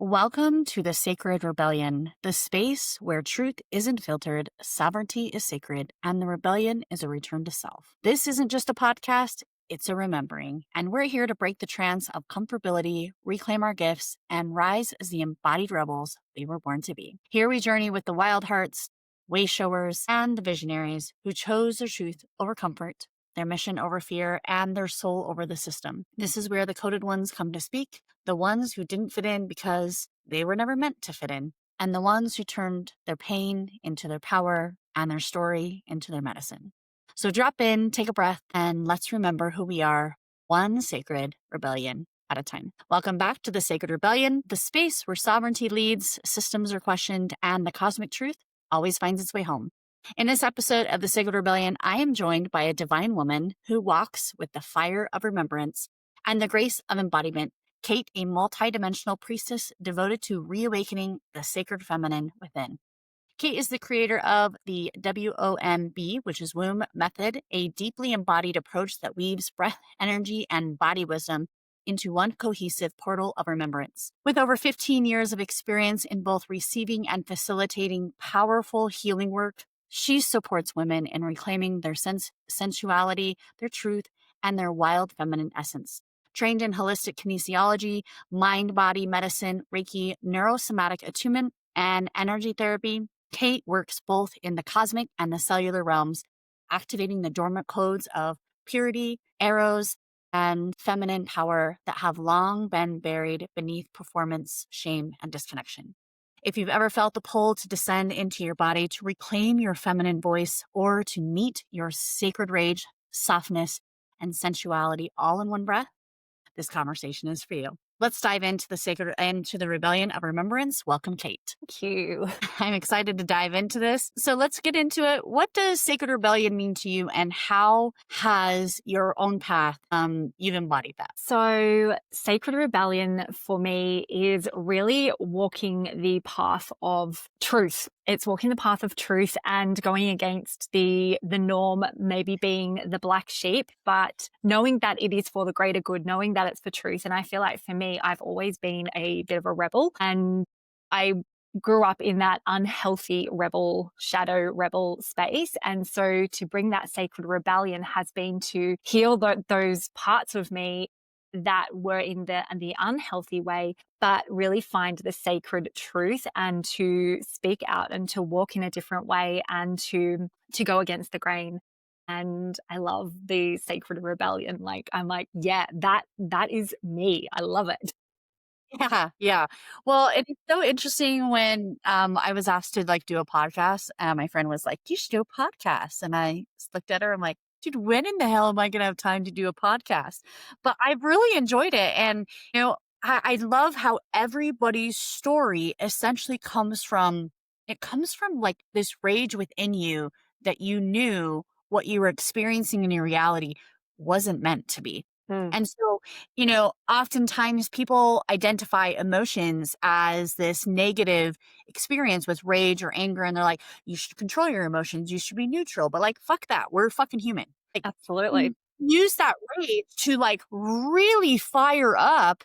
Welcome to the Sacred Rebellion, the space where truth isn't filtered, sovereignty is sacred, and the rebellion is a return to self. This isn't just a podcast, it's a remembering, and we're here to break the trance of comfortability, reclaim our gifts, and rise as the embodied rebels we were born to be. Here we journey with the wild hearts, way showers, and the visionaries who chose their truth over comfort, their mission over fear, and their soul over the system. This is where the coded ones come to speak, the ones who didn't fit in because they were never meant to fit in, and the ones who turned their pain into their power and their story into their medicine. So drop in, take a breath, and let's remember who we are, one sacred rebellion at a time. Welcome back to the Sacred Rebellion, the space where sovereignty leads, systems are questioned, and the cosmic truth always finds its way home. In this episode of the Sacred Rebellion, I am joined by a divine woman who walks with the fire of remembrance and the grace of embodiment. Kate, a multidimensional priestess devoted to reawakening the sacred feminine within. Kate is the creator of the W.O.M.B, which is womb method, a deeply embodied approach that weaves breath, energy, and body wisdom into one cohesive portal of remembrance. With over 15 years of experience in both receiving and facilitating powerful healing work, she supports women in reclaiming their sensuality, their truth, and their wild feminine essence. Trained in holistic kinesiology, mind-body medicine, Reiki, neuro-somatic attunement, and energy therapy, Kate works both in the cosmic and the cellular realms, activating the dormant codes of purity, eros, and feminine power that have long been buried beneath performance, shame, and disconnection. If you've ever felt the pull to descend into your body, to reclaim your feminine voice, or to meet your sacred rage, softness, and sensuality all in one breath, this conversation is for you. Let's dive into the rebellion of remembrance. Welcome, Kate. Thank you. I'm excited to dive into this. So let's get into it. What does sacred rebellion mean to you, and how has your own path, you've embodied that? So sacred rebellion for me is really walking the path of truth. It's walking the path of truth and going against the norm, maybe being the black sheep, but knowing that it is for the greater good, knowing that it's for truth. And I feel like for me, I've always been a bit of a rebel, and I grew up in that unhealthy rebel, shadow rebel space. And so to bring that sacred rebellion has been to heal those parts of me that were in the unhealthy way, but really find the sacred truth and to speak out and to walk in a different way and to go against the grain. And I love the sacred rebellion. I'm like, yeah, that is me. I love it. Yeah. Well, it's so interesting when I was asked to do a podcast, and my friend was like, "You should do a podcast." And I just looked at her. I'm like, "Dude, when in the hell am I going to have time to do a podcast?" But I've really enjoyed it, and I love how everybody's story essentially comes from like this rage within you that you knew what you were experiencing in your reality wasn't meant to be. And so, oftentimes people identify emotions as this negative experience with rage or anger. And they're like, you should control your emotions. You should be neutral. But fuck that. We're fucking human. Absolutely. Use that rage to really fire up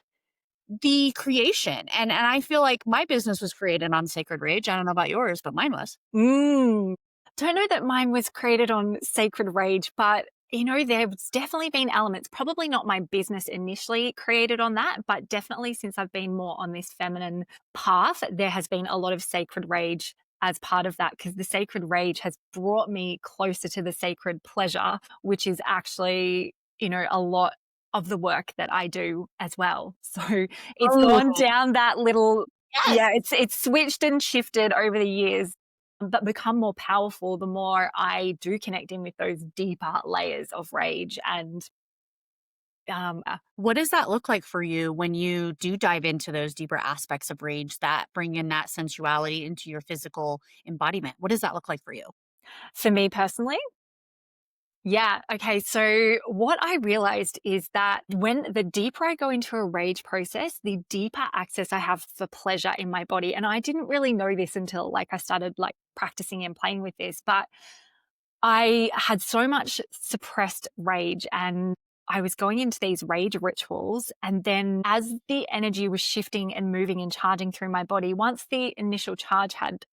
the creation. And I feel like my business was created on sacred rage. I don't know about yours, but mine was. Don't know that mine was created on sacred rage, but there's definitely been elements, probably not my business initially created on that, but definitely since I've been more on this feminine path, there has been a lot of sacred rage as part of that, because the sacred rage has brought me closer to the sacred pleasure, which is actually, a lot of the work that I do as well. So it's gone down that little, it's switched and shifted over the years, but become more powerful the more I do connect in with those deeper layers of rage. And what does that look like for you when you do dive into those deeper aspects of rage that bring in that sensuality into your physical embodiment? What does that look like for you? For me personally, yeah. Okay. So what I realized is that when the deeper I go into a rage process, the deeper access I have for pleasure in my body. And I didn't really know this until I started practicing and playing with this, but I had so much suppressed rage, and I was going into these rage rituals. And then as the energy was shifting and moving and charging through my body, once the initial charge had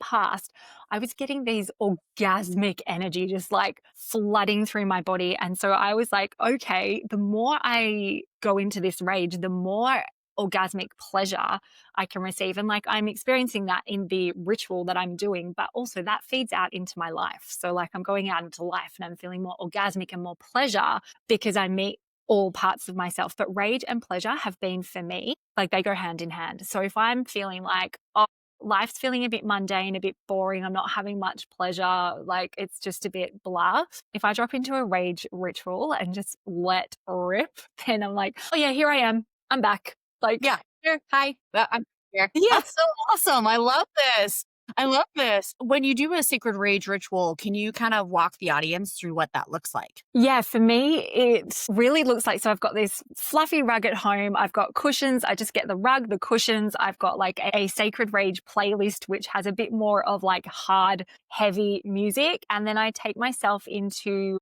passed, I was getting these orgasmic energy just like flooding through my body. And so I was like, okay, the more I go into this rage, the more orgasmic pleasure I can receive. And like I'm experiencing that in the ritual that I'm doing, but also that feeds out into my life. So like I'm going out into life and I'm feeling more orgasmic and more pleasure because I meet all parts of myself. But rage and pleasure have been for me, like they go hand in hand. So if I'm feeling like, oh, life's feeling a bit mundane, a bit boring, I'm not having much pleasure, like it's just a bit blah. If I drop into a rage ritual and just let rip, then I'm like, oh yeah, here I am. I'm back. Like, Yeah. Here. Hi. I'm here. yeah. That's so awesome. I love this. I love this. When you do a sacred rage ritual, can you kind of walk the audience through what that looks like? Yeah, for me, it really looks like, so I've got this fluffy rug at home. I've got cushions. I just get the rug, the cushions. I've got like a Sacred Rage playlist, which has a bit more of like hard, heavy music. And then I take myself into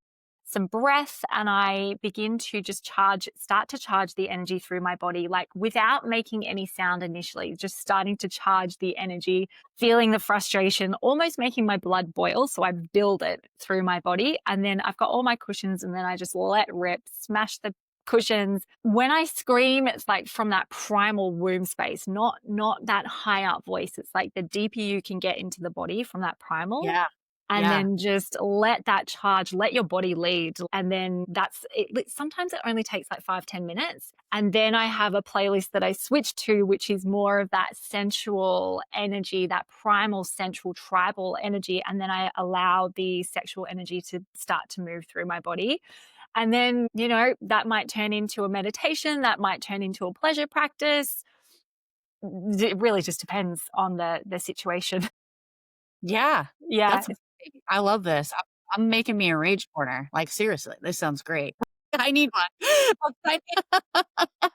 some breath and I begin to just start to charge the energy through my body, like without making any sound initially, just starting to charge the energy, feeling the frustration, almost making my blood boil. So I build it through my body. And then I've got all my cushions and then I just let rip, smash the cushions. When I scream, it's like from that primal womb space, not that high up voice. It's like the deeper you can get into the body from that primal, Yeah. and Yeah. then just let that charge, let your body lead. And then that's it. Sometimes it only takes like 5-10 minutes. And then I have a playlist that I switch to, which is more of that sensual energy, that primal, central, tribal energy. And then I allow the sexual energy to start to move through my body. And then, that might turn into a meditation, that might turn into a pleasure practice. It really just depends on the situation. Yeah. Yeah. That's great. I love this. I'm making me a rage corner. Like, seriously, this sounds great. I need one.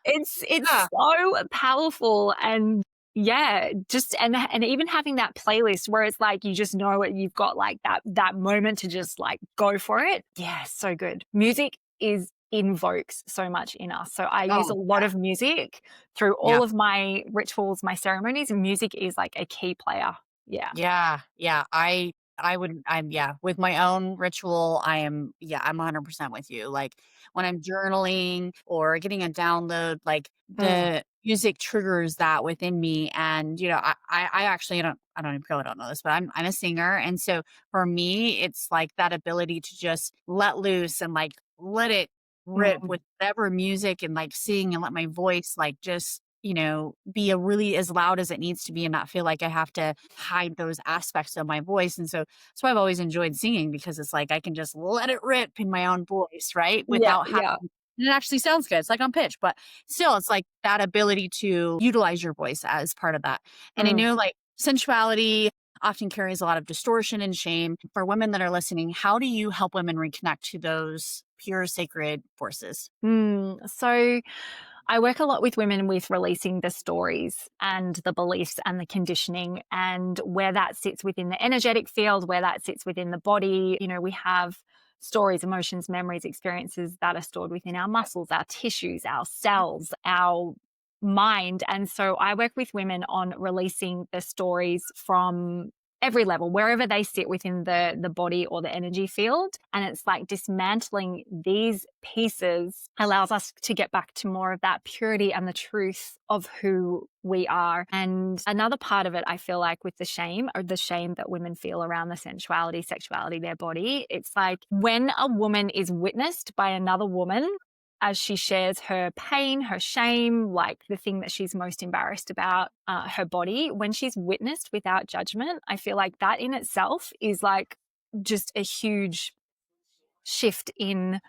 It's Yeah. so powerful. And yeah, just and even having that playlist where it's like you just know it, you've got like that moment to just like go for it. Yeah, so good. Music is invokes so much in us. So I use Oh, a lot of music through yeah. all of my rituals, my ceremonies, and music is like a key player. Yeah. Yeah, yeah, I would I'm yeah, with my own ritual, I'm 100% with you, like, when I'm journaling or getting a download, like, Mm, the music triggers that within me, and, I actually I don't even probably don't know this, but I'm a singer, and so for me, it's, like, that ability to just let loose and, like, let it rip mm, with whatever music and, like, sing and let my voice, like, just, be a really as loud as it needs to be and not feel like I have to hide those aspects of my voice. And so that's why I've always enjoyed singing because it's like I can just let it rip in my own voice, right? yeah, Without having yeah. and it actually sounds good. It's like on pitch, but still it's like that ability to utilize your voice as part of that. And I Mm. know like sensuality often carries a lot of distortion and shame. For women that are listening, how do you help women reconnect to those pure sacred forces? So I work a lot with women with releasing the stories and the beliefs and the conditioning and where that sits within the energetic field, where that sits within the body. We have stories, emotions, memories, experiences that are stored within our muscles, our tissues, our cells, our mind. And so I work with women on releasing the stories from every level, wherever they sit within the body or the energy field. And it's like dismantling these pieces allows us to get back to more of that purity and the truth of who we are. And another part of it, I feel like with the shame, or the shame that women feel around the sensuality, sexuality, their body, it's like when a woman is witnessed by another woman as she shares her pain, her shame, like the thing that she's most embarrassed about, her body, when she's witnessed without judgment, I feel like that in itself is like just a huge shift in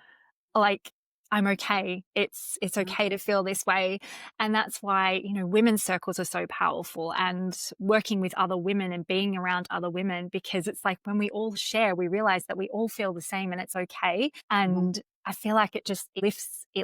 like, I'm okay. It's Mhm. okay to feel this way. And that's why, women's circles are so powerful and working with other women and being around other women, because it's like when we all share, we realize that we all feel the same and it's okay. Mhm. And I feel like it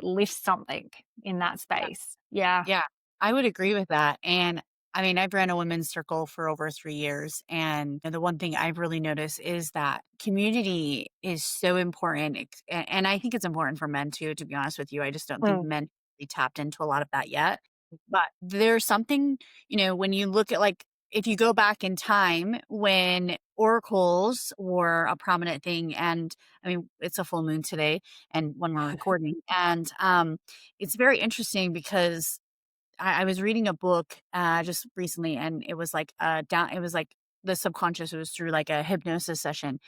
lifts something in that Yeah. space. Yeah. Yeah, I would agree with that, and I mean, I've ran a women's circle for over 3 years. And the one thing I've really noticed is that community is so important. And I think it's important for men too, to be honest with you. I just don't think Mm. men really tapped into a lot of that yet. But there's something, when you look at like, if you go back in time when oracles were a prominent thing, and I mean, it's a full moon today and when we're recording. And it's very interesting because I was reading a book just recently, and it was like it was like the subconscious. It was through like a hypnosis session,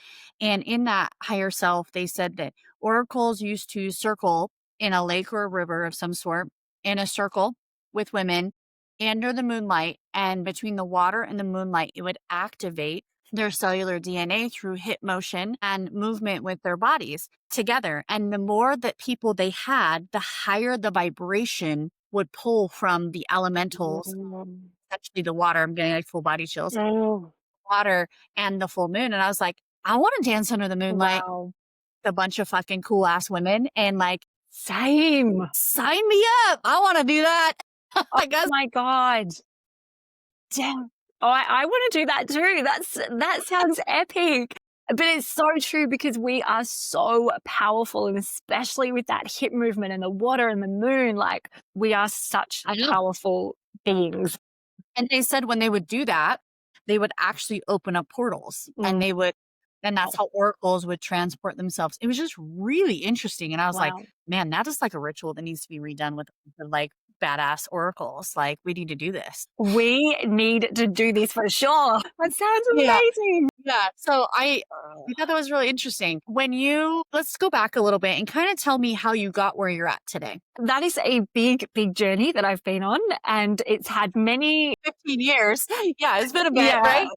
and in that higher self, they said that oracles used to circle in a lake or a river of some sort in a circle with women under the moonlight, and between the water and the moonlight, it would activate their cellular DNA through hip motion and movement with their bodies together. And the more that people they had, the higher the vibration would pull from the elementals, Mm. especially the water. I'm getting like full body chills, Oh, water and the full moon. And I was like, I want to dance under the moonlight wow. with a bunch of fucking cool ass women and like, Same. sign me up. I want to do that. Oh I guess. my God. Damn. Oh, I want to do that too. That sounds epic. But it's so true because we are so powerful, and especially with that hip movement and the water and the moon, like we are such I know. powerful beings. And they said when they would do that, they would actually open up portals and Mm. they would, and that's how oracles would transport themselves. It was just really interesting. And I was like, Wow. man, that is like a ritual that needs to be redone with like badass oracles. Like, we need to do this. We need to do this for sure. That sounds Yeah. amazing. Yeah. So I thought that was really interesting. Let's go back a little bit and kind of tell me how you got where you're at today. That is a big, big journey that I've been on, and it's had many, 15 years. Yeah. It's been a bit, yeah, right?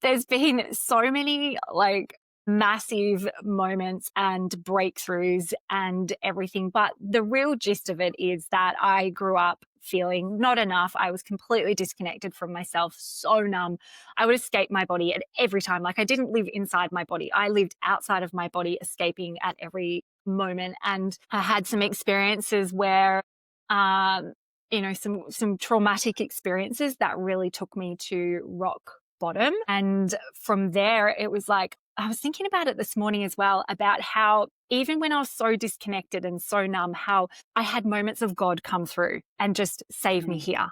there's been so many like massive moments and breakthroughs and everything. But the real gist of it is that I grew up feeling not enough. I was completely disconnected from myself, so numb. I would escape my body at every time. Like I didn't live inside my body, I lived outside of my body, escaping at every moment. And I had some experiences where, some traumatic experiences that really took me to rock bottom. And from there, it was like, I was thinking about it this morning as well, about how even when I was so disconnected and so numb, how I had moments of God come through and just save me Mm. here.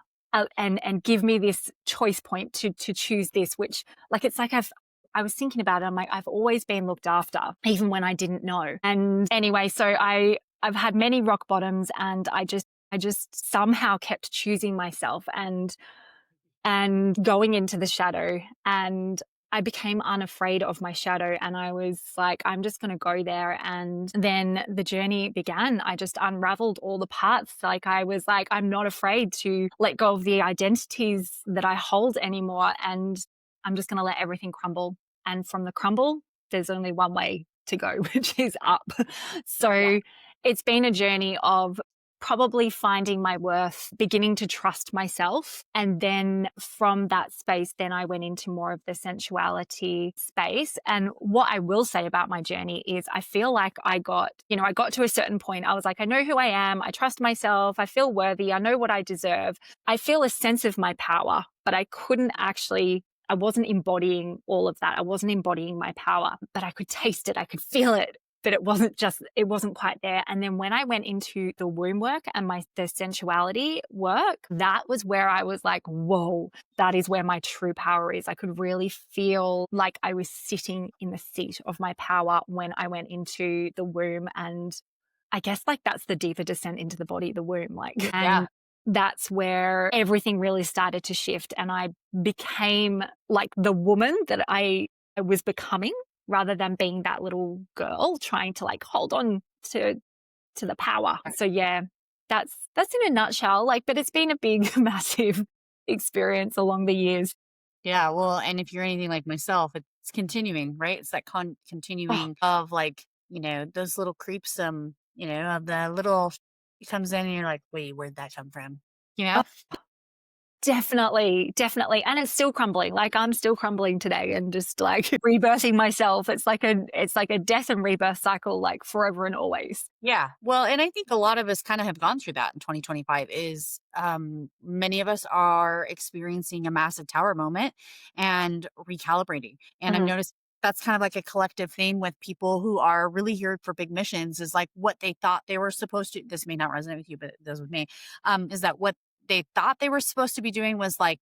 And give me this choice point to choose this, which like it's like I was thinking about it. I'm like, I've always been looked after, even when I didn't know. And anyway, so I've had many rock bottoms, and I just somehow kept choosing myself and going into the shadow. And I became unafraid of my shadow. And I was like, I'm just going to go there. And then the journey began. I just unraveled all the parts. Like, I was like, I'm not afraid to let go of the identities that I hold anymore. And I'm just going to let everything crumble. And from the crumble, there's only one way to go, which is up. Yeah. So it's been a journey of probably finding my worth, beginning to trust myself. And then from that space, then I went into more of the sensuality space. And what I will say about my journey is I feel like I got to a certain point. I was like, I know who I am. I trust myself. I feel worthy. I know what I deserve. I feel a sense of my power, but I wasn't embodying all of that. I wasn't embodying my power, but I could taste it. I could feel it, but it wasn't quite there. And then when I went into the womb work and the sensuality work, that was where I was like, whoa, that is where my true power is. I could really feel like I was sitting in the seat of my power when I went into the womb. And I guess like that's the deeper descent into the body, the womb, like, Yeah. and that's where everything really started to shift. And I became like the woman that I was becoming, rather than being that little girl trying to like hold on to the power. So yeah, that's in a nutshell. Like, but it's been a big, massive experience along the years. Yeah, well, and if you're anything like myself, it's continuing, right? It's that Oh, continuing of like, those little creeps, of the little, it comes in and you're like, wait, where'd that come from? You know? oh, Definitely, definitely. And it's still crumbling. Like I'm still crumbling today and just like rebirthing myself. It's like a death and rebirth cycle, like forever and always. Yeah. Well, and I think a lot of us kind of have gone through that in 2025 is many of us are experiencing a massive tower moment and recalibrating. And I've Mhm, noticed that's kind of like a collective theme with people who are really here for big missions is like what they thought they were supposed to, this may not resonate with you, but it does with me, is that what they thought they were supposed to be doing was like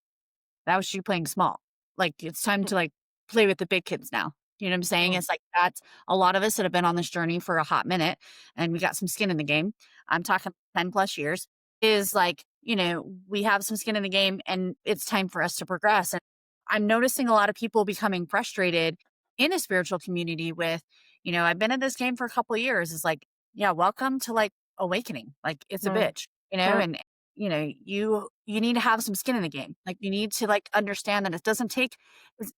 that was you playing small. Like, it's time mm, to, like, play with the big kids now. You know what I'm saying? mm, It's like that's a lot of us that have been on this journey for a hot minute, and we got some skin in the game. I'm talking 10 plus years, is like, we have some skin in the game, and it's time for us to progress. And I'm noticing a lot of people becoming frustrated in the spiritual community with, I've been in this game for a couple of years. It's like, yeah, welcome to, like, awakening. Like, it's a mm, bitch, mm, and you need to have some skin in the game. Like, you need to, like, understand that it doesn't take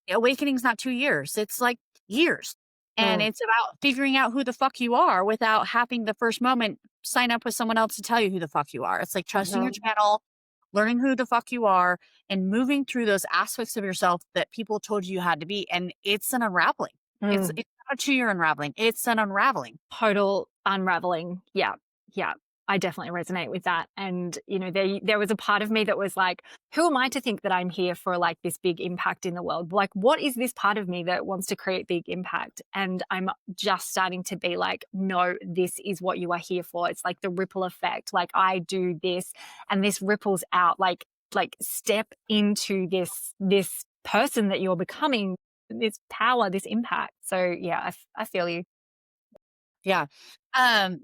awakening's not 2 years, it's, like, years, and mm, it's about figuring out who the fuck you are without having the first moment sign up with someone else to tell you who the fuck you are. It's like trusting your mhm, channel, learning who the fuck you are, and moving through those aspects of yourself that people told you had to be, and it's an unraveling. mm. It's not a 2-year unraveling, it's an unraveling. Total unraveling. Yeah. Yeah. I definitely resonate with that. And, there was a part of me that was like, who am I to think that I'm here for like this big impact in the world? Like, what is this part of me that wants to create big impact? And I'm just starting to be like, no, this is what you are here for. It's like the ripple effect. Like I do this and this ripples out. Like step into this person that you're becoming, this power, this impact. So yeah, I feel you. Yeah.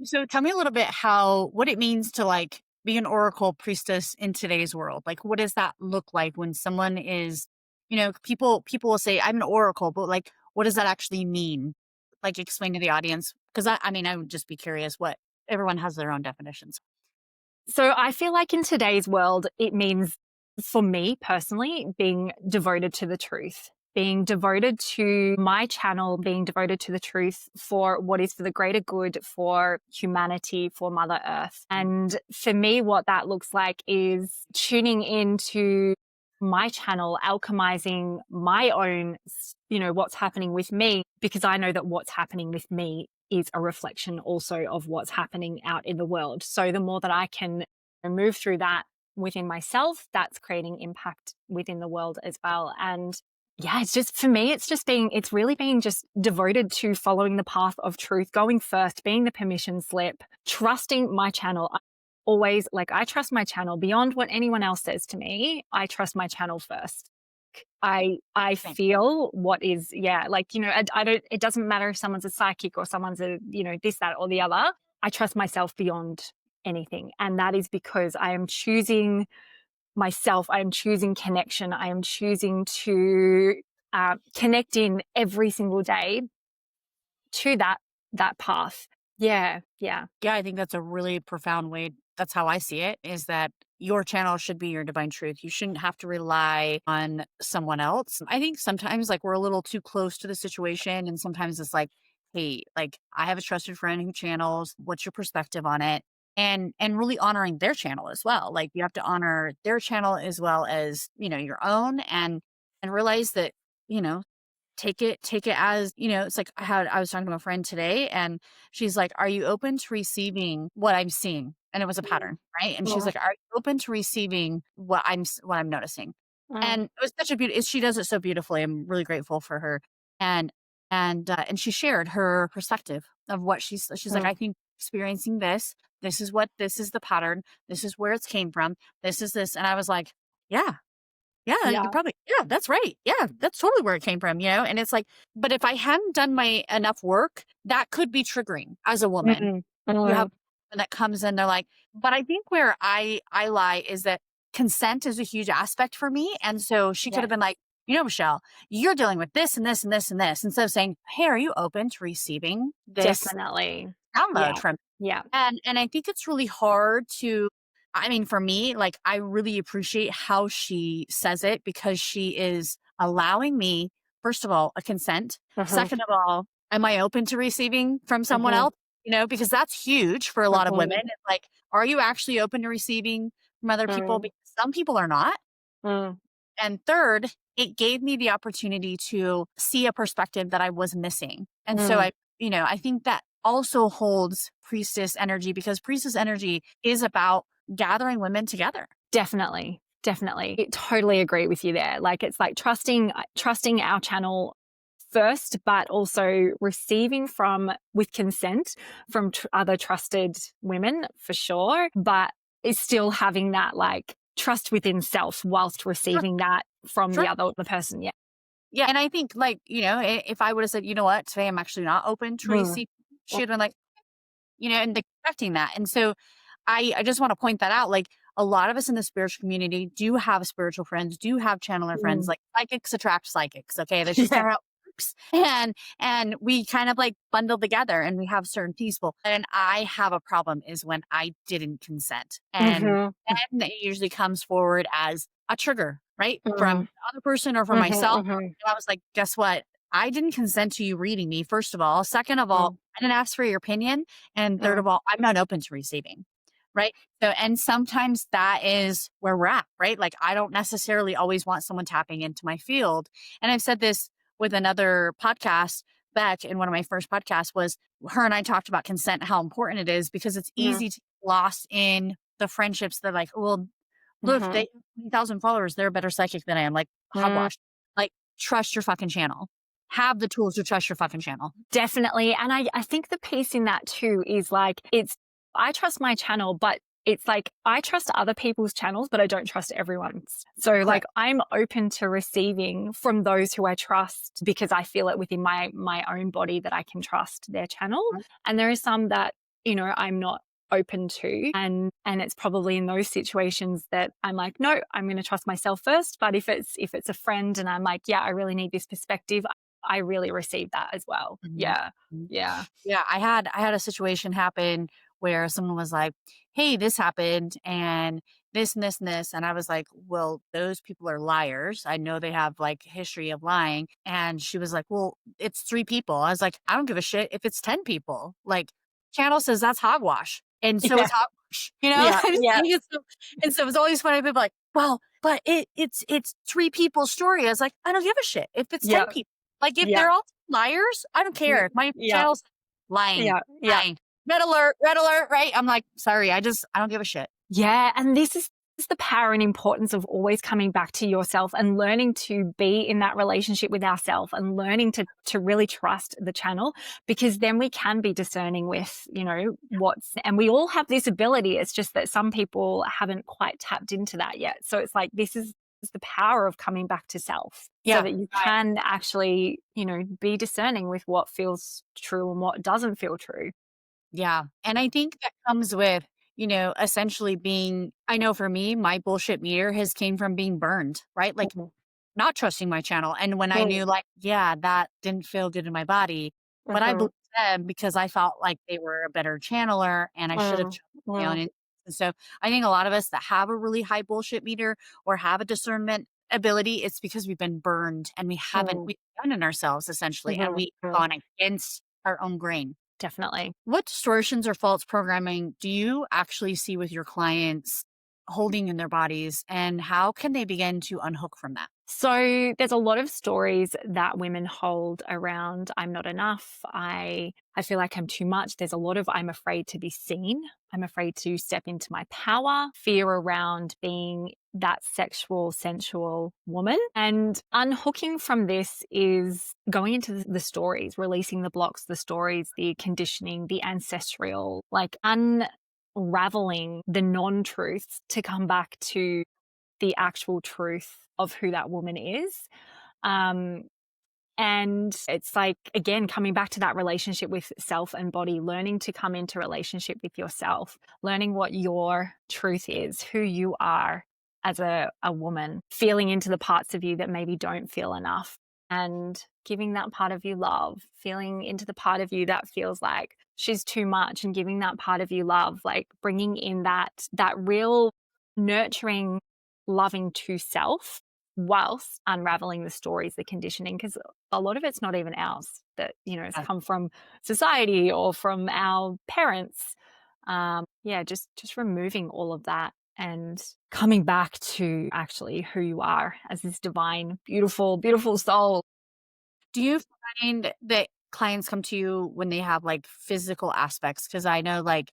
So tell me a little bit what it means to like be an oracle priestess in today's world. Like, what does that look like when someone is, people will say, I'm an oracle, but like, what does that actually mean? Like, explain to the audience. Cause I mean, I would just be curious what everyone has their own definitions. So I feel like in today's world, it means for me personally, being devoted to the truth, being devoted to my channel, being devoted to the truth for what is for the greater good for humanity, for Mother Earth. And for me, what that looks like is tuning into my channel, alchemizing my own, what's happening with me, because I know that what's happening with me is a reflection also of what's happening out in the world. So the more that I can move through that within myself, that's creating impact within the world as well. And yeah, it's just for me, it's really being just devoted to following the path of truth, going first, being the permission slip, trusting my channel. Always like I trust my channel beyond what anyone else says to me. I trust my channel first. I Same. feel what is, yeah, like, I don't, it doesn't matter if someone's a psychic or someone's a, this, that, or the other. I trust myself beyond anything. And that is because I am choosing myself. I am choosing connection. I am choosing to connect in every single day to that path. Yeah. Yeah. Yeah, I think that's a really profound way. That's how I see it is that your channel should be your divine truth. You shouldn't have to rely on someone else. I think sometimes like we're a little too close to the situation and sometimes it's like, hey, like I have a trusted friend who channels, what's your perspective on it? And really honoring their channel as well. Like you have to honor their channel as well as, your own and realize that, you know, take it as, it's like I was talking to a friend today and she's like, "Are you open to receiving what I'm seeing?" And it was a pattern, right? And she's Mm, like, "Are you open to receiving what I'm noticing?" mm, And it was such a beautiful she does it so beautifully. I'm really grateful for her. And and she shared her perspective of what she's like, mm. "I think experiencing this is the pattern. This is where it's came from. This is this." And I was like, "Yeah, yeah, you Yeah. probably yeah, that's right. Yeah, that's totally where it came from, And it's like, but if I hadn't done my enough work, that could be triggering as a woman. Mm, You have mm. a woman that comes in, they're like, but I think where I lie is that consent is a huge aspect for me. And so she could have Yes, been like, Michelle, you're dealing with this and this and this and this. Instead of saying, hey, are you open to receiving this definitely. download Yeah. from Yeah. and I think it's really hard to I mean, for me, like, I really appreciate how she says it because she is allowing me, first of all, a consent. Mhm, Second of all, am I open to receiving from someone mhm, else? Because that's huge for a lot of women. mhm, It's like, are you actually open to receiving from other people? mm. Because some people are not. Mm, And third, it gave me the opportunity to see a perspective that I was missing. And so mm. I think that also holds priestess energy, because priestess energy is about gathering women together. Definitely. Definitely. I totally agree with you there. Like it's like trusting our channel first, but also receiving from with consent from other trusted women for sure, but it's still having that like trust within self whilst Sure. receiving that from Sure. the person. Yeah. Yeah. And I think, like, if I would have said, you know what, today I'm actually not open to Mm, receive, she would have been like, and expecting that. And so I just want to point that out. Like, a lot of us in the spiritual community do have spiritual friends, do have channeler friends. mm. Like, psychics attract psychics. Okay. That's just Yeah. how it works. And we kind of like bundle together, and we have certain people. And I have a problem is when I didn't consent. And Mhm. then it usually comes forward as a trigger, right? From Mm. the other person or from Mhm, myself. mhm, And I was like, guess what? I didn't consent to you reading me, first of all. Second of all, mm, I didn't ask for your opinion. And third mm, of all, I'm not open to receiving. Right. So, and sometimes that is where we're at, right? Like, I don't necessarily always want someone tapping into my field. And I've said this with another podcast back in one of my first podcasts, was her and I talked about consent, how important it is, because it's mm, easy to get lost in the friendships that, like, well, look, they mhm, have 20,000 followers. They're a better psychic than I am. Like, mm. hogwash. Like, trust your fucking channel. Have the tools to trust your fucking channel. Definitely. And I think the piece in that too is like, I trust my channel, but it's like, I trust other people's channels, but I don't trust everyone's. So like, Correct. I'm open to receiving from those who I trust because I feel it within my own body that I can trust their channel. And there is some that, I'm not open to. And it's probably in those situations that I'm like, no, I'm going to trust myself first. But if it's a friend and I'm like, yeah, I really need this perspective, I really received that as well. Mhm. Yeah. Mhm. Yeah. Yeah, I had a situation happen where someone was like, "Hey, this happened and this and this and this." And I was like, "Well, those people are liars. I know they have like history of lying." And she was like, "Well, it's 3 people." I was like, "I don't give a shit if it's 10 people. Like, channel says that's hogwash. And so Yeah. is hogwash." Yeah. I'm Yeah. saying? And so it's always funny, people like, "Well, but it's 3 people's story." I was like, "I don't give a shit if it's 10 Yeah. people. Like, if Yeah. they're all liars, I don't care. Mm, If my yeah. channel's lying, Yeah. Yeah. lying. Red alert, right?" I'm like, sorry, I don't give a shit. Yeah. And this is the power and importance of always coming back to yourself and learning to be in that relationship with ourselves and learning to really trust the channel, because then we can be discerning with, and we all have this ability. It's just that some people haven't quite tapped into that yet. So it's like, this is the power of coming back to self so Yeah. that you can actually, be discerning with what feels true and what doesn't feel true. Yeah. And I think that comes with, essentially being, I know for me, my bullshit meter has came from being burned, right? Like, Mhm. not trusting my channel. And when I Mm, knew, like, yeah, that didn't feel good in my body, but I mhm, believed them because I felt like they were a better channeler and I should have mm, trusted my own mm, instincts. And so I think a lot of us that have a really high bullshit meter or have a discernment ability, it's because we've been burned and mm, we've done it ourselves essentially, and mhm, we've mm. gone against our own grain. Definitely. What distortions or false programming do you actually see with your clients holding in their bodies, and how can they begin to unhook from that? So there's a lot of stories that women hold around I'm not enough. I feel like I'm too much. There's a lot of I'm afraid to be seen. I'm afraid to step into my power, fear around being that sexual, sensual woman. And unhooking from this is going into the stories, releasing the blocks, the stories, the conditioning, the ancestral, like unraveling the non-truths to come back to the actual truth of who that woman is. Um, and it's like, again, coming back to that relationship with self and body, learning to come into relationship with yourself, learning what your truth is, who you are as a woman, feeling into the parts of you that maybe don't feel enough and giving that part of you love, feeling into the part of you that feels like she's too much and giving that part of you love, like bringing in that real nurturing, loving to self whilst unraveling the stories, the conditioning, because a lot of it's not even ours that, has Uh, come from society or from our parents. Yeah, just removing all of that. and coming back to actually who you are as this divine, beautiful, beautiful soul. Do you find that clients come to you when they have, like, physical aspects? Because I know, like,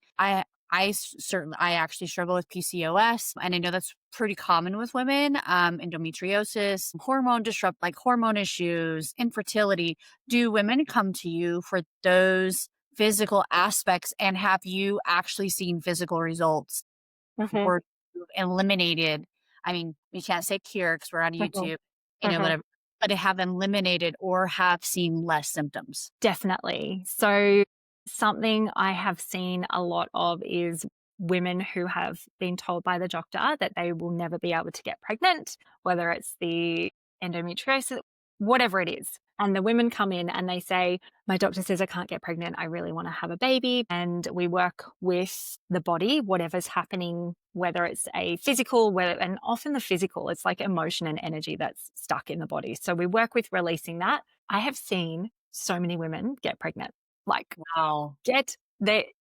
certainly I actually struggle with PCOS, and I know that's pretty common with women, endometriosis, hormone issues, infertility. Do women come to you for those physical aspects, and have you actually seen physical results? Mhm, Or you've eliminated, I mean, we can't say cure because 'cause we're on mhm, YouTube, mhm. whatever, but have eliminated or have seen less symptoms. Definitely. So, something I have seen a lot of is women who have been told by the doctor that they will never be able to get pregnant, whether it's the endometriosis, whatever it is. And the women come in and they say, my doctor says I can't get pregnant. I really want to have a baby. And we work with the body, whatever's happening, whether it's a physical, and often the physical, it's like emotion and energy that's stuck in the body. So we work with releasing that. I have seen so many women get pregnant, like Wow.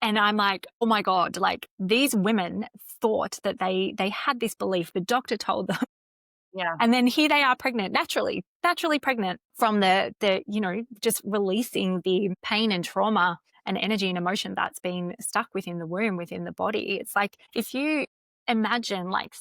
and I'm like, oh my God, like these women thought that they had this belief, the doctor told them, Yeah. and then here they are pregnant, naturally pregnant from just releasing the pain and trauma and energy and emotion that's been stuck within the womb, within the body. It's like if you imagine like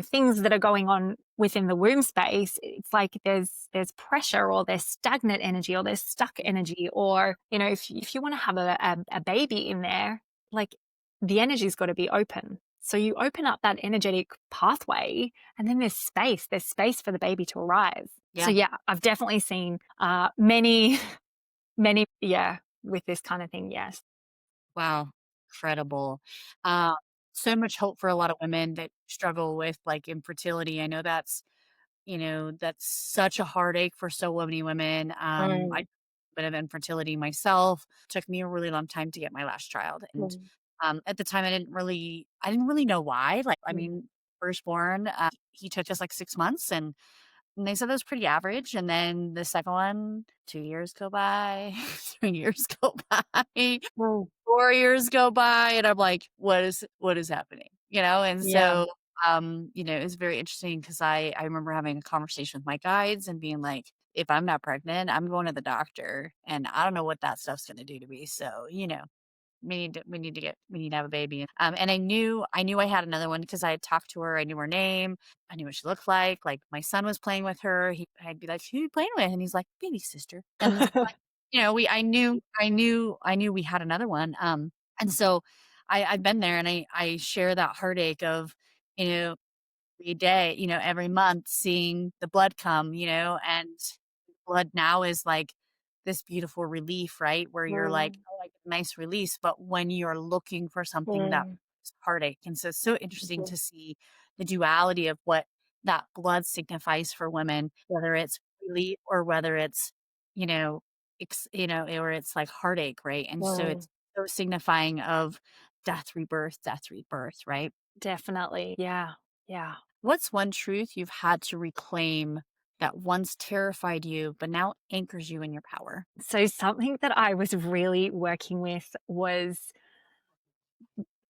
things that are going on within the womb space, it's like there's pressure or there's stagnant energy or there's stuck energy, or if you want to have a baby in there, like the energy's got to be open. So you open up that energetic pathway, and then there's space for the baby to arrive. So Yeah. yeah, I've definitely seen many many, yeah, with this kind of thing. Yes. Wow. Incredible. Uh, so much hope for a lot of women that struggle with, like, infertility. I know that's such a heartache for so many women. I Mm, bit of infertility myself. Took me a really long time to get my last child, and mm, at the time I didn't really know why. Like, I mm, mean, firstborn, he took us like 6 months, and they said that was pretty average. And then the second one, 2 years go by, 3 years go by, mm. 4 years go by, and I'm like, what is happening? And Yeah. so, it's very interesting because I remember having a conversation with my guides and being like, if I'm not pregnant, I'm going to the doctor, and I don't know what that stuff's gonna do to me. So, we need to have a baby. And I knew I had another one because I had talked to her. I knew her name. I knew what she looked like. Like, my son was playing with her. I'd be like, "Who you playing with?" And he's like, "Baby sister." And so, like, I knew we had another one. And so I've been there, and I share that heartache of, you know, every day, every month seeing the blood come, and blood now is like this beautiful relief, right? Where you're like, Mm, oh, I get a nice release. But when you're looking for something that mm, is heartache. And so it's so interesting mhm, to see the duality of what that blood signifies for women, whether it's relief or whether it's, you know, or it's like heartache, right? And so mm. it's so signifying of death, rebirth, right? Definitely. Yeah. Yeah. What's one truth you've had to reclaim that once terrified you, but now anchors you in your power? So something that I was really working with was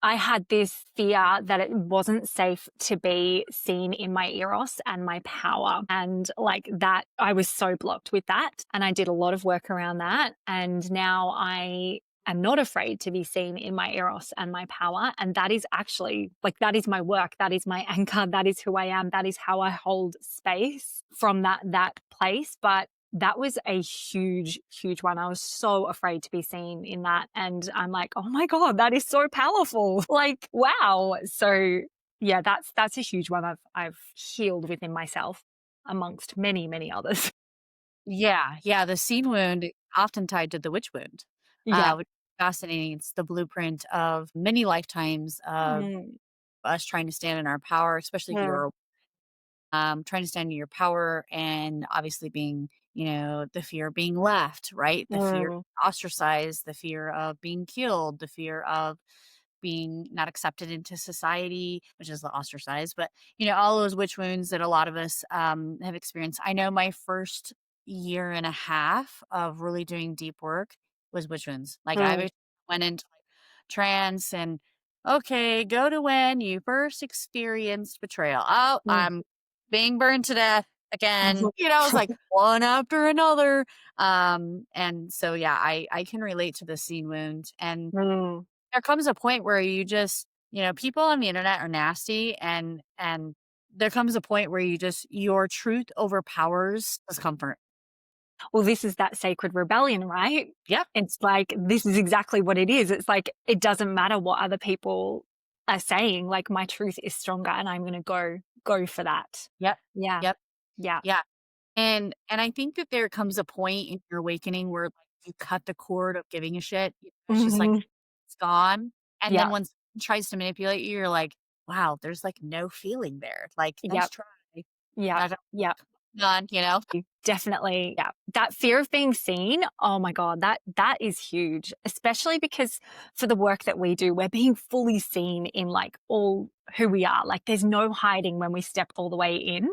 I had this fear that it wasn't safe to be seen in my eros and my power. And like that, I was so blocked with that. And I did a lot of work around that. And now I am not afraid to be seen in my eros and my power. And that is actually like, that is my work. That is my anchor. That is who I am. That is how I hold space from that place. But that was a huge, huge one. I was so afraid to be seen in that. And I'm like, oh my God, that is so powerful. Like, wow. So yeah, that's a huge one I've healed within myself amongst many, many others. Yeah, yeah, the seed wound often tied to the witch wound, Yeah. which is fascinating. It's the blueprint of many lifetimes of Mm, us trying to stand in our power, especially if mm, you're trying to stand in your power, and obviously being, the fear of being left, right? The fear of mm, ostracized, the fear of being killed, the fear of being not accepted into society, which is the ostracized, but all those witch wounds that a lot of us have experienced. I know my first year and a half of really doing deep work was witch wounds. Like, mm, went into like trance and okay, go to when you first experienced betrayal. Oh, Mm. I'm being burned to death again. It's like one after another. And so yeah, I can relate to the scene wound. And Mm. there comes a point where you just, people on the internet are nasty, and there comes a point where your truth overpowers discomfort. Well, this is that sacred rebellion, right? Yeah. It's like, this is exactly what it is. It's like, it doesn't matter what other people are saying. Like, my truth is stronger and I'm going to go for that. Yep. Yeah. Yep. Yeah. Yeah. And I think that there comes a point in your awakening where, like, you cut the cord of giving a shit. It's just like Hmm. it's gone. And then Yeah. when someone tries to manipulate you, you're like, wow, there's like no feeling there. Like, nice Yep. try. Yep. Not Yep. done. Definitely. Yeah. That fear of being seen. Oh my God. That is huge, especially because for the work that we do, we're being fully seen in like all who we are. Like, there's no hiding when we step all the way in.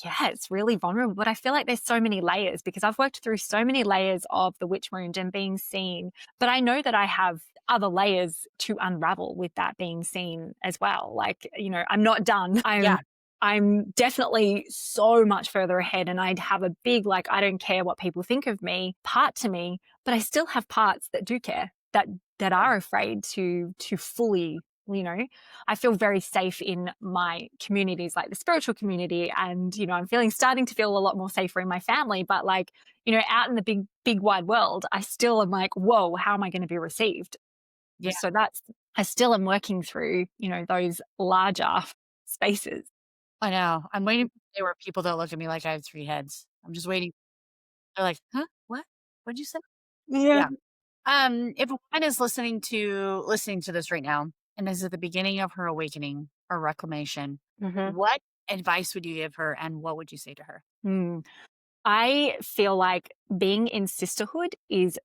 Yeah, it's really vulnerable. But I feel like there's so many layers because I've worked through so many layers of the witch wound and being seen. But I know that I have other layers to unravel with that being seen as well. Like, I'm not done. Yeah. I'm definitely so much further ahead, and I'd have a big, like, I don't care what people think of me part to me, but I still have parts that do care, that are afraid to fully, you know, I feel very safe in my communities, like the spiritual community. And, I'm starting to feel a lot more safer in my family. But like, out in the big, big wide world, I still am like, whoa, how am I going to be received? Yeah. So I still am working through, those larger spaces. I know. I'm waiting for the day where people don't look at me like I have three heads. I'm just waiting. They're like, huh? What? What'd you say? Yeah. Yeah. If a woman is listening to this right now and is at the beginning of her awakening or reclamation, Hmm. what advice would you give her and what would you say to her? Mm. I feel like being in sisterhood is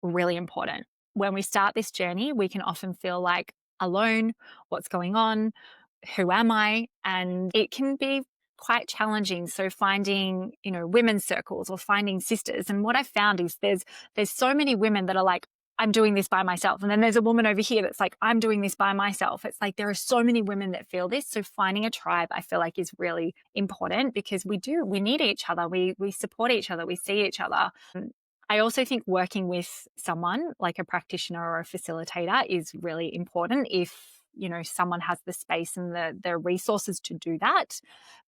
really important. When we start this journey, we can often feel like alone, what's going on, who am I? And it can be quite challenging. So finding, women's circles or finding sisters. And what I found is there's so many women that are like, I'm doing this by myself. And then there's a woman over here that's like, I'm doing this by myself. It's like there are so many women that feel this. So finding a tribe, I feel like, is really important because we need each other. We support each other. We see each other. I also think working with someone like a practitioner or a facilitator is really important if, someone has the space and the resources to do that,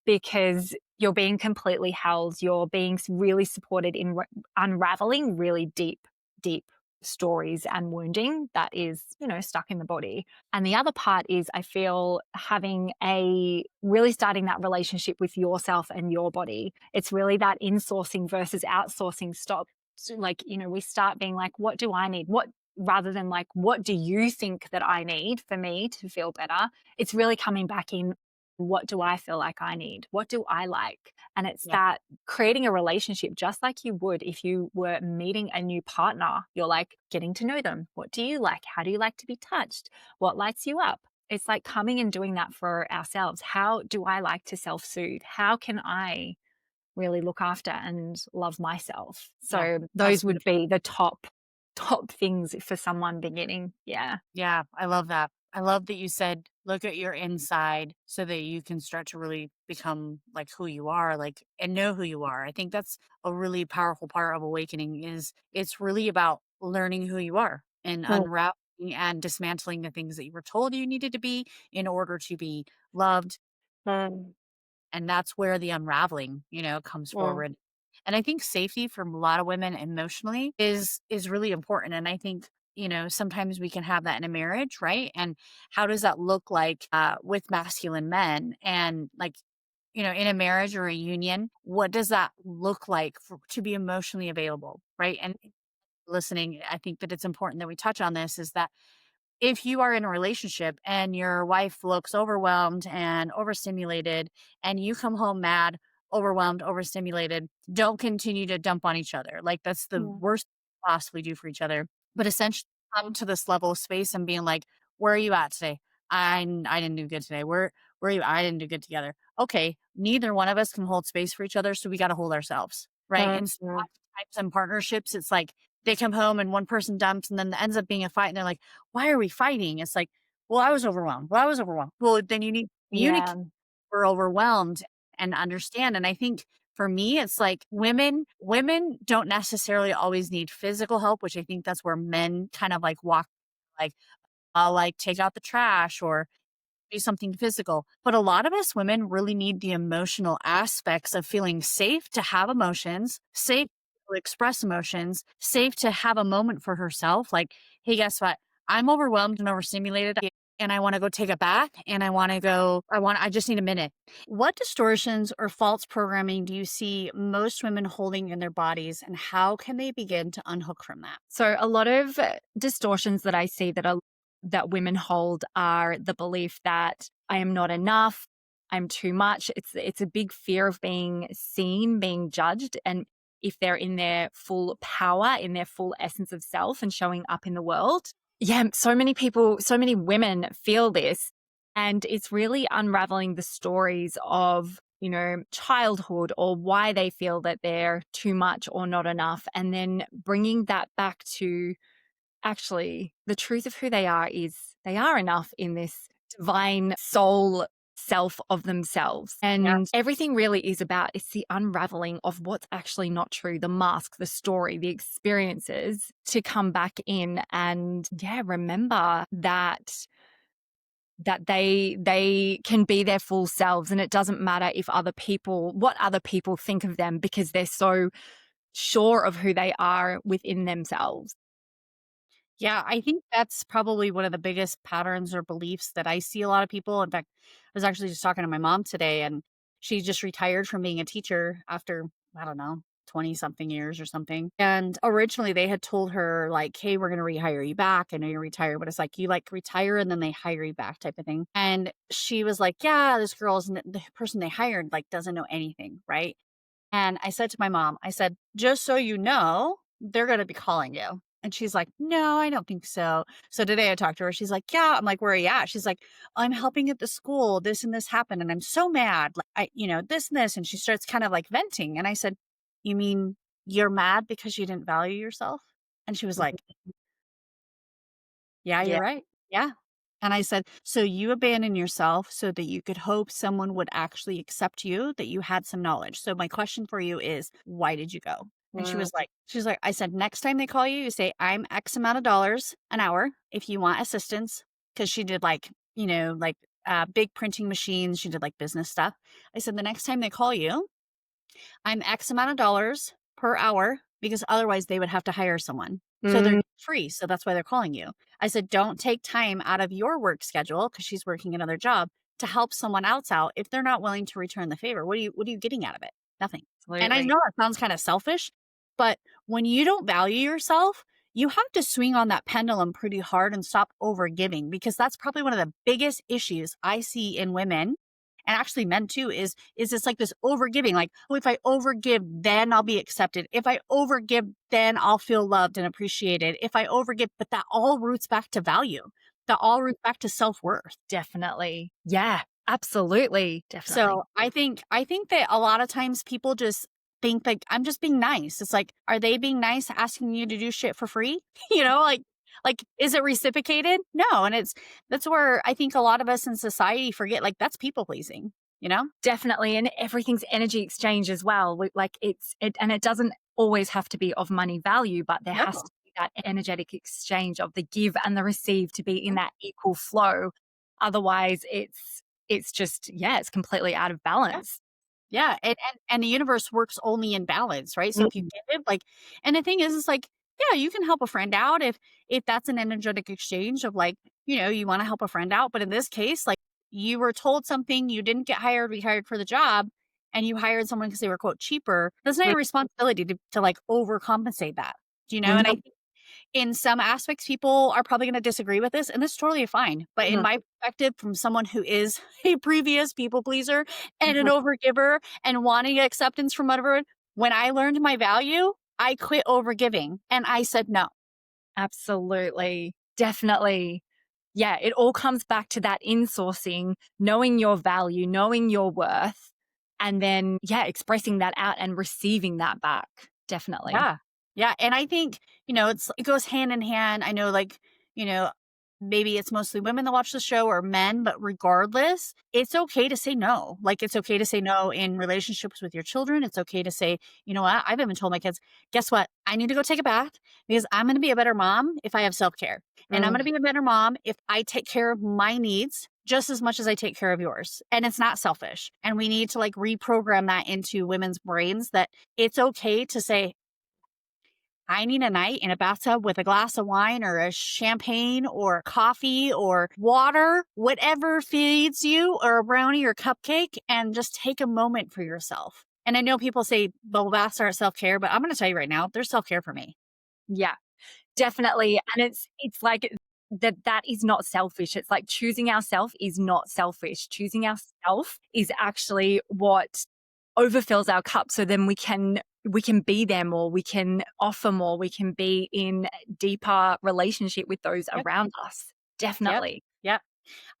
because you're being completely held. You're being really supported in unraveling really deep, deep stories and wounding that is, stuck in the body. And the other part is I feel really starting that relationship with yourself and your body. It's really that insourcing versus outsourcing stop. So like, we start being like, what do I need? What rather than like, what do you think that I need for me to feel better? It's really coming back in, what do I feel like I need? What do I like? And it's Yeah. that creating a relationship just like you would if you were meeting a new partner. You're like getting to know them. What do you like? How do you like to be touched? What lights you up? It's like coming and doing that for ourselves. How do I like to self soothe? How can I really look after and love myself? Yeah. So That's those would beautiful. be the top things for someone beginning. Yeah. Yeah. I love that. I love that you said, look at your inside so that you can start to really become like who you are, like, and know who you are. I think that's a really powerful part of awakening is it's really about learning who you are and Mm, unwrapping and dismantling the things that you were told you needed to be in order to be loved. mm, And that's where the unraveling, comes mm, forward. And I think safety for a lot of women emotionally is really important. And I think, sometimes we can have that in a marriage, right? And how does that look like with masculine men? And like, in a marriage or a union, what does that look like to be emotionally available, right? And listening, I think that it's important that we touch on this is that if you are in a relationship and your wife looks overwhelmed and overstimulated and you come home mad, overwhelmed, overstimulated, don't continue to dump on each other. Like that's the mm, worst thing you could possibly do for each other. But essentially come to this level of space and being like, where are you at today? I didn't do good today. Where are you? I didn't do good together. Okay. Neither one of us can hold space for each other. So we got to hold ourselves. Right. mm, And mm, oftentimes in partnerships, it's like they come home and one person dumps and then it ends up being a fight and they're like, why are we fighting? It's like, Well, I was overwhelmed. Well, I was overwhelmed. Well, then you need to communicate. Yeah. We're overwhelmed and understand. And I think for me, it's like women don't necessarily always need physical help, which I think that's where men kind of like walk, like, I'll like take out the trash or do something physical. But a lot of us women really need the emotional aspects of feeling safe to have emotions, safe to express emotions, safe to have a moment for herself. Like, hey, guess what? I'm overwhelmed and overstimulated and I want to go take a bath and I just need a minute. What distortions or false programming do you see most women holding in their bodies and how can they begin to unhook from that? So a lot of distortions that I see that women hold are the belief that I am not enough, I'm too much. It's a big fear of being seen, being judged, and if they're in their full power, in their full essence of self and showing up in the world. Yeah, so many people, so many women feel this, and it's really unraveling the stories of, childhood or why they feel that they're too much or not enough, and then bringing that back to actually the truth of who they are is they are enough in this divine soul self of themselves. Yeah. And everything really is about it's the unraveling of what's actually not true, the mask, the story, the experiences to come back in and remember that they can be their full selves, and it doesn't matter if what other people think of them, because they're so sure of who they are within themselves. Yeah, I think that's probably one of the biggest patterns or beliefs that I see a lot of people. In fact, I was actually just talking to my mom today, and she just retired from being a teacher after, I don't know, 20 something years or something. And originally they had told her, like, hey, we're going to rehire you back. I know you're retired, but it's like you like retire and then they hire you back type of thing. And she was like, yeah, this girl's the person they hired, like, doesn't know anything. Right. And I said to my mom, I said, just so you know, they're going to be calling you. And she's like, no, I don't think so. So today I talked to her. She's like, yeah. I'm like, where are you at? She's like, I'm helping at the school. This and this happened. And I'm so mad. Like, this and this. And she starts kind of like venting. And I said, you mean you're mad because you didn't value yourself? And she was like, yeah, you're Yeah. right. Yeah. And I said, so you abandoned yourself so that you could hope someone would actually accept you, that you had some knowledge. So my question for you is, why did you go? And Mm. she's like, I said, next time they call you, you say, I'm X amount of dollars an hour if you want assistance. Cause she did like, big printing machines. She did like business stuff. I said, the next time they call you, I'm X amount of dollars per hour because otherwise they would have to hire someone. So they're Mm. free. So that's why they're calling you. I said, don't take time out of your work schedule because she's working another job to help someone else out if they're not willing to return the favor. What are you getting out of it? Nothing. And I Absolutely. know that sounds kind of selfish, but when you don't value yourself, you have to swing on that pendulum pretty hard and stop over giving, because that's probably one of the biggest issues I see in women and actually men too is it's like this overgiving, like, oh, if I overgive then I'll be accepted, if I overgive then I'll feel loved and appreciated, if I overgive. But that all roots back to value, that all roots back to self-worth. Definitely. Yeah, absolutely. Definitely. So I think that a lot of times people just think like I'm just being nice. It's like, are they being nice asking you to do shit for free? Like is it reciprocated? No. And that's where I think a lot of us in society forget, like, that's people pleasing, you know? Definitely. And everything's energy exchange as well. And it doesn't always have to be of money value, but there No. has to be that energetic exchange of the give and the receive to be in that equal flow. Otherwise it's just, it's completely out of balance. Yeah, and the universe works only in balance, right? So if you Mm. give, like, and the thing is like, yeah, you can help a friend out if that's an energetic exchange of, like, you want to help a friend out. But in this case, like, you were told something, you didn't get rehired for the job, and you hired someone because they were, quote, cheaper. That's not your responsibility to like overcompensate that. Do you know? And I No. think in some aspects, people are probably going to disagree with this, and this is totally fine. But in Mhm. my perspective, from someone who is a previous people pleaser and an Mhm. overgiver and wanting acceptance from everyone, when I learned my value, I quit overgiving and I said no. Absolutely. Definitely. Yeah, it all comes back to that insourcing, knowing your value, knowing your worth, and then, expressing that out and receiving that back. Definitely. Yeah. Yeah. And I think, it goes hand in hand. I know, like, you know, maybe it's mostly women that watch the show or men, but regardless, it's okay to say no. Like, it's okay to say no in relationships with your children. It's okay to say, you know what? I've even told my kids, guess what? I need to go take a bath because I'm going to be a better mom if I have self care. And I'm going to Mm, be a better mom if I take care of my needs just as much as I take care of yours. And it's not selfish. And we need to like reprogram that into women's brains that it's okay to say, I need a night in a bathtub with a glass of wine or a champagne or coffee or water, whatever feeds you, or a brownie or cupcake, and just take a moment for yourself. And I know people say bubble baths aren't self care, but I'm going to tell you right now, they're self care for me. yeah, definitely. And it's like that is not selfish. It's like choosing ourself is not selfish. Choosing ourself is actually what overfills our cup, so then we can be there more, we can offer more, we can be in deeper relationship with those Yep. around us. Yep. Definitely. Yep.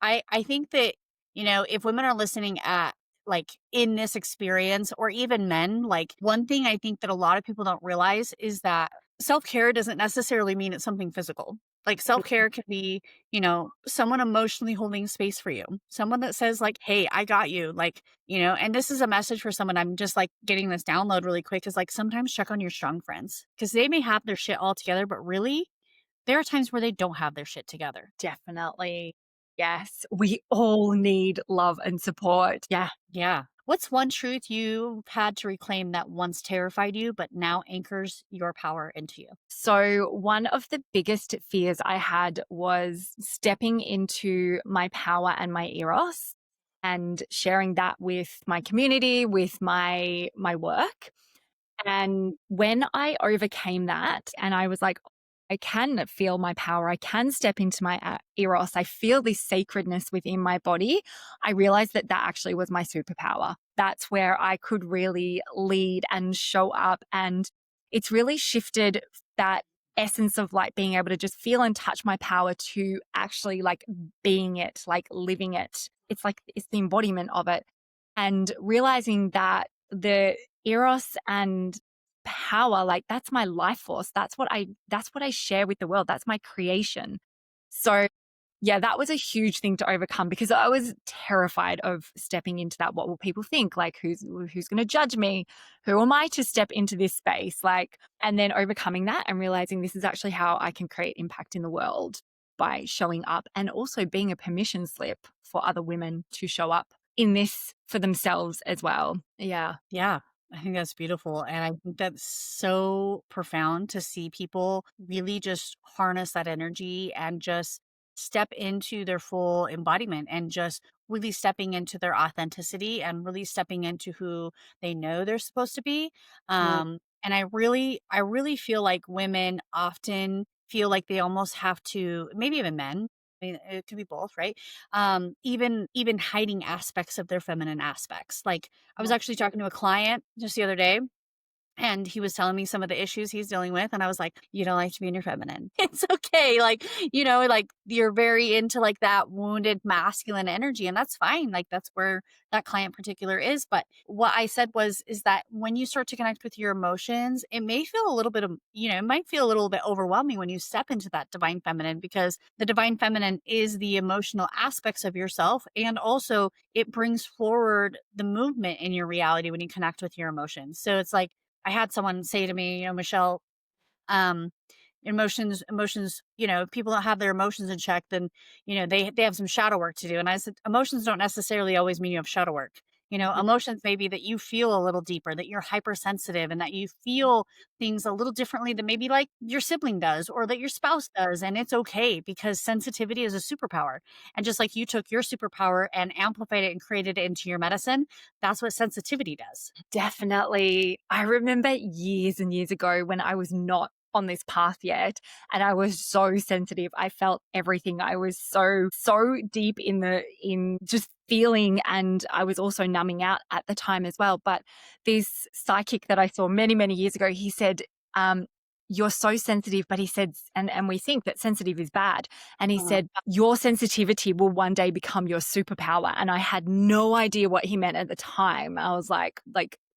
I think that, if women are listening at like in this experience or even men, like one thing I think that a lot of people don't realize is that self-care doesn't necessarily mean it's something physical. Like self-care can be, someone emotionally holding space for you. Someone that says like, "Hey, I got you." Like, and this is a message for someone I'm just like getting this download really quick is like sometimes check on your strong friends because they may have their shit all together, but really there are times where they don't have their shit together. Definitely. Yes, we all need love and support. Yeah. Yeah. What's one truth you've had to reclaim that once terrified you, but now anchors your power into you? So, one of the biggest fears I had was stepping into my power and my eros and sharing that with my community, with my work. And when I overcame that and I was like, I can feel my power, I can step into my eros, I feel this sacredness within my body, I realized that that actually was my superpower. That's where I could really lead and show up. And it's really shifted that essence of like being able to just feel and touch my power to actually like being it, like living it. It's like it's the embodiment of it. And realizing that the eros and power, like that's my life force, that's what I share with the world, that's my creation. So yeah, that was a huge thing to overcome because I was terrified of stepping into that. What will people think? Like who's going to judge me? Who am I to step into this space? Like, and then overcoming that and realizing this is actually how I can create impact in the world by showing up and also being a permission slip for other women to show up in this for themselves as well. Yeah. Yeah, I think that's beautiful. And I think that's so profound to see people really just harness that energy and just step into their full embodiment and just really stepping into their authenticity and really stepping into who they know they're supposed to be. Mm, And I really feel like women often feel like they almost have to, maybe even men. I mean, it could be both, right? Even hiding aspects of their feminine aspects. Like I was mm. actually talking to a client just the other day, and he was telling me some of the issues he's dealing with, and I was like, "You don't like to be in your feminine. It's okay." Like, like you're very into like that wounded masculine energy, and that's fine. Like that's where that client particular is. But what I said is that when you start to connect with your emotions, it may feel a little bit of, it might feel a little bit overwhelming when you step into that divine feminine because the divine feminine is the emotional aspects of yourself, and also it brings forward the movement in your reality when you connect with your emotions. So it's like I had someone say to me, Michelle, um, emotions, if people don't have their emotions in check, then, they have some shadow work to do. And I said, emotions don't necessarily always mean you have shadow work. Emotions may be that you feel a little deeper, that you're hypersensitive and that you feel things a little differently than maybe like your sibling does or that your spouse does. And it's okay because sensitivity is a superpower. And just like you took your superpower and amplified it and created it into your medicine, that's what sensitivity does. Definitely. I remember years and years ago when I was not on this path yet and I was so sensitive. I felt everything. I was so deep in just feeling, and I was also numbing out at the time as well. But this psychic that I saw many, many years ago, he said, you're so sensitive, but he said, and we think that sensitive is bad. And he said, your sensitivity will one day become your superpower. And I had no idea what he meant at the time. I was like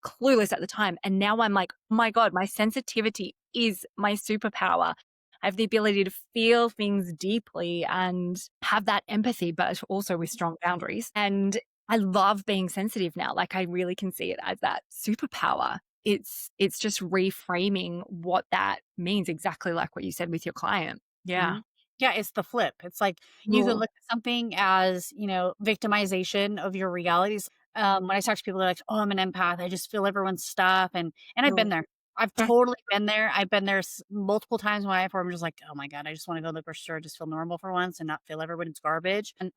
clueless at the time. And now I'm like, oh my God, my sensitivity is my superpower. I have the ability to feel things deeply and have that empathy, but also with strong boundaries. And I love being sensitive now. Like I really can see it as that superpower. It's just reframing what that means, exactly like what you said with your client. Yeah. Mhm. Yeah, it's the flip. It's like you can Well, look at something as, victimization of your realities. When I talk to people, they're like, "Oh, I'm an empath. I just feel everyone's stuff," and I've been well, there. I've mm, totally been there. I've been there multiple times in my life where I'm just like, "Oh my god, I just want to go to the grocery store, just feel normal for once, and not feel everyone's garbage." And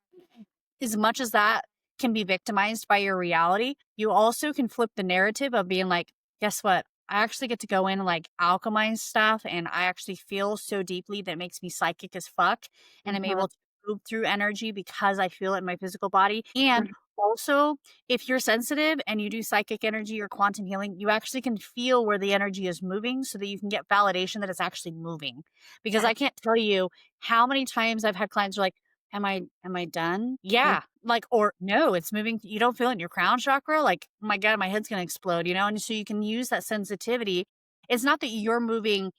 as much as that can be victimized by your reality, you also can flip the narrative of being like, guess what? I actually get to go in and like alchemize stuff, and I actually feel so deeply that makes me psychic as fuck. And I'm mhm, able to move through energy because I feel it in my physical body. And mhm. also, if you're sensitive and you do psychic energy or quantum healing, you actually can feel where the energy is moving so that you can get validation that it's actually moving. Because Yeah. I can't tell you how many times I've had clients who are like, am I done? Mm, Yeah. Like, or no, it's moving. You don't feel it in your crown chakra. Like, oh my God, my head's going to explode, And so you can use that sensitivity. It's not that you're moving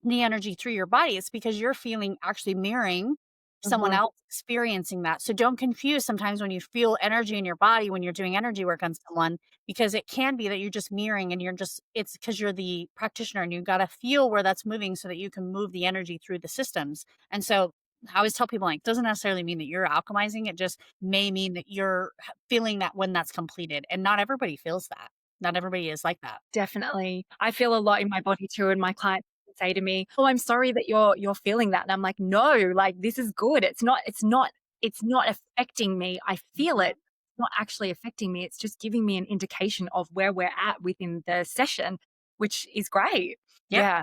the energy through your body. It's because you're feeling actually mirroring someone mhm. else experiencing that. So don't confuse sometimes when you feel energy in your body when you're doing energy work on someone, because it can be that you're just mirroring and it's because you're the practitioner and you got to feel where that's moving so that you can move the energy through the systems. And so I always tell people like, doesn't necessarily mean that you're alchemizing. It just may mean that you're feeling that when that's completed. And not everybody feels that. Not everybody is like that. Definitely. I feel a lot in my body too, and my clients say to me, "Oh, I'm sorry that you're feeling that." And I'm like, "No, like this is good. It's not affecting me. I feel it. It's not actually affecting me. It's just giving me an indication of where we're at within the session, which is great." Yep. Yeah.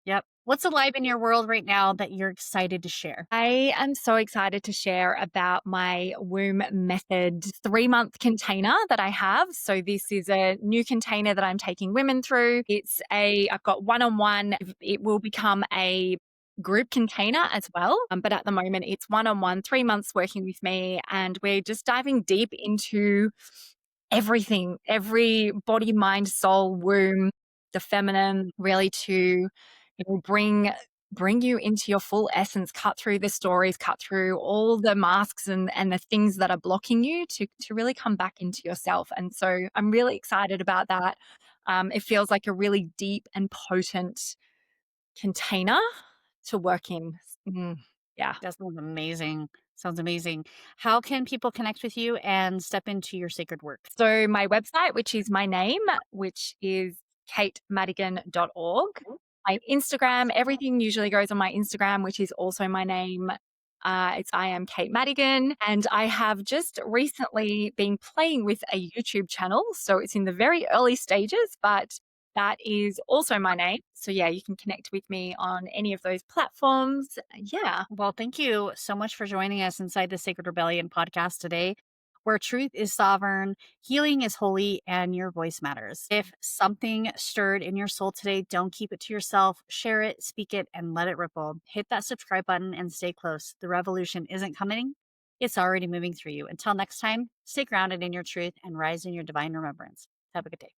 Yep. What's alive in your world right now that you're excited to share? I am so excited to share about my womb method 3-month container that I have. So this is a new container that I'm taking women through. I've got one-on-one. It will become a group container as well. But at the moment it's one-on-one, 3 months working with me. And we're just diving deep into everything, every body, mind, soul, womb, the feminine, really to bring you into your full essence, cut through the stories, cut through all the masks and the things that are blocking you to really come back into yourself. And so I'm really excited about that. It feels like a really deep and potent container to work in. Mm, yeah. That sounds amazing. Sounds amazing. How can people connect with you and step into your sacred work? So my website, which is my name, which is katemadigan.org. My Instagram, everything usually goes on my Instagram, which is also my name. It's I am Kate Madigan. And I have just recently been playing with a YouTube channel. So it's in the very early stages, but that is also my name. So yeah, you can connect with me on any of those platforms. Yeah. Well, thank you so much for joining us inside the Sacred Rebellion podcast today, where truth is sovereign, healing is holy, and your voice matters. If something stirred in your soul today, don't keep it to yourself. Share it, speak it, and let it ripple. Hit that subscribe button and stay close. The revolution isn't coming, it's already moving through you. Until next time, stay grounded in your truth and rise in your divine remembrance. Have a good day.